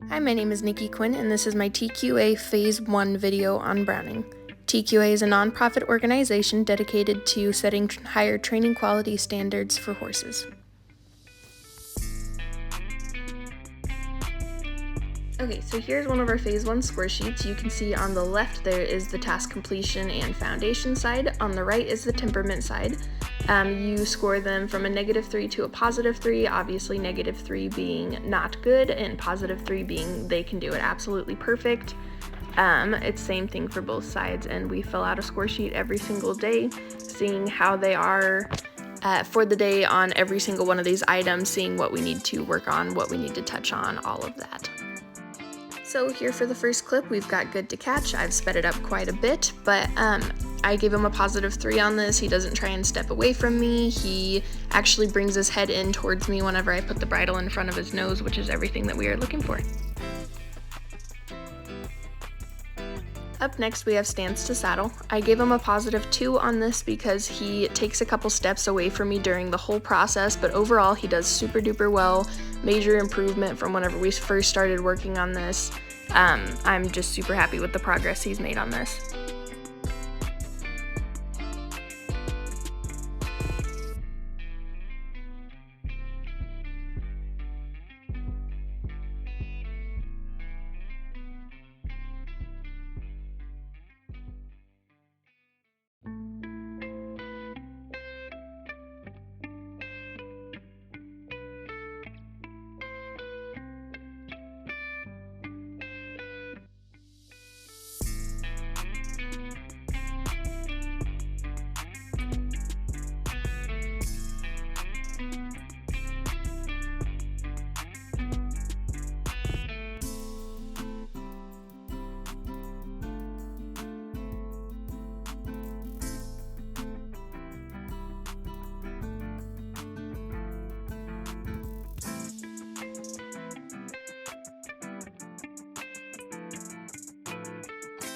Hi, my name is Nikki Quinn, and this is my TQA Phase 1 video on Browning. TQA is a nonprofit organization dedicated to setting higher training quality standards for horses. Okay, so here's one of our Phase 1 score sheets. You can see on the left there is the task completion and foundation side. On the right is the temperament side. You score them from a -3 to a +3, obviously -3 being not good and +3 being they can do it absolutely perfect. It's same thing for both sides, and we fill out a score sheet every single day, seeing how they are for the day on every single one of these items, seeing what we need to work on, what we need to touch on, all of that. So here for the first clip, we've got good to catch. I've sped it up quite a bit, but I gave him a +3 on this. He doesn't try and step away from me. He actually brings his head in towards me whenever I put the bridle in front of his nose, which is everything that we are looking for. Up next, we have stance to saddle. I gave him a +2 on this because he takes a couple steps away from me during the whole process, but overall he does super duper well. Major improvement from whenever we first started working on this. I'm just super happy with the progress he's made on this.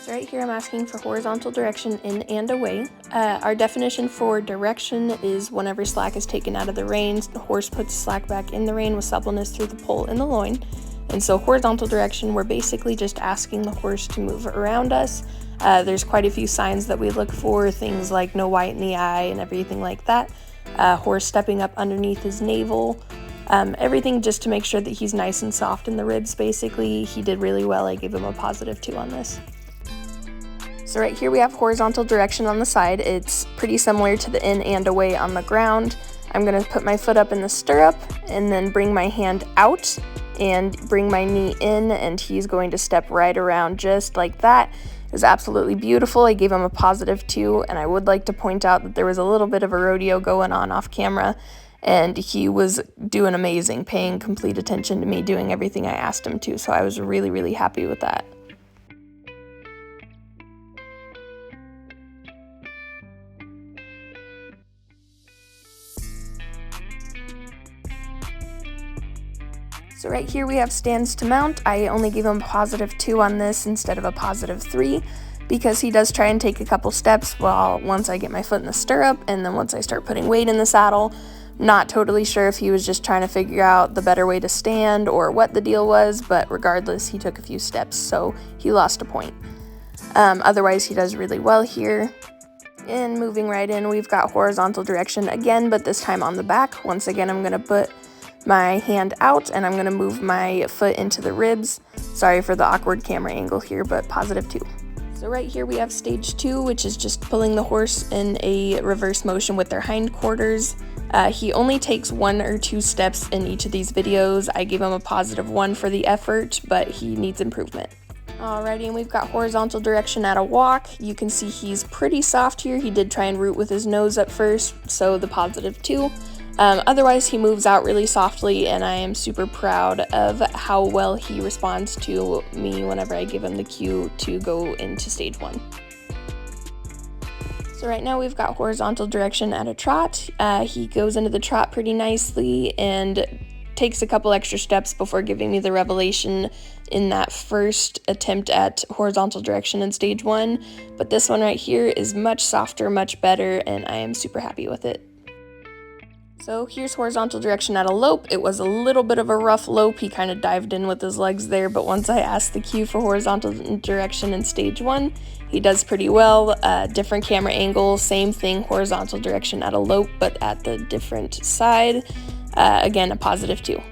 So right here I'm asking for horizontal direction in and away. Our definition for direction is whenever slack is taken out of the rein, the horse puts slack back in the rein with suppleness through the poll in the loin. And so horizontal direction, we're basically just asking the horse to move around us. There's quite a few signs that we look for, things like no white in the eye and everything like that. Horse stepping up underneath his navel. Everything just to make sure that he's nice and soft in the ribs, basically. He did really well. I gave him a +2 on this. So right here we have horizontal direction on the side. It's pretty similar to the in and away on the ground. I'm going to put my foot up in the stirrup and then bring my hand out and bring my knee in, and he's going to step right around just like that. It was absolutely beautiful. I gave him a +2, and I would like to point out that there was a little bit of a rodeo going on off camera, and he was doing amazing, paying complete attention to me, doing everything I asked him to, so I was really, really happy with that. So right here we have stands to mount. I only gave him a +2 on this instead of a +3 because he does try and take a couple steps once I get my foot in the stirrup, and then once I start putting weight in the saddle. Not totally sure if he was just trying to figure out the better way to stand or what the deal was, but regardless, he took a few steps, so he lost a point. Otherwise, he does really well here. And moving right in, we've got horizontal direction again, but this time on the back. Once again, I'm going to put my hand out and I'm going to move my foot into the ribs. Sorry for the awkward camera angle here, but +2. So right here we have stage 2, which is just pulling the horse in a reverse motion with their hindquarters. He only takes 1 or 2 steps in each of these videos. I gave him a +1 for the effort, but he needs improvement. Alrighty, and we've got horizontal direction at a walk. You can see he's pretty soft here. He did try and root with his nose at first, so the +2. Otherwise, he moves out really softly, and I am super proud of how well he responds to me whenever I give him the cue to go into stage 1. So right now we've got horizontal direction at a trot. He goes into the trot pretty nicely and takes a couple extra steps before giving me the revelation in that first attempt at horizontal direction in stage 1. But this one right here is much softer, much better, and I am super happy with it. So here's horizontal direction at a lope. It was a little bit of a rough lope. He kind of dived in with his legs there, but once I asked the cue for horizontal direction in stage 1, he does pretty well. Different camera angle, same thing, horizontal direction at a lope, but at the different side. Again, a +2.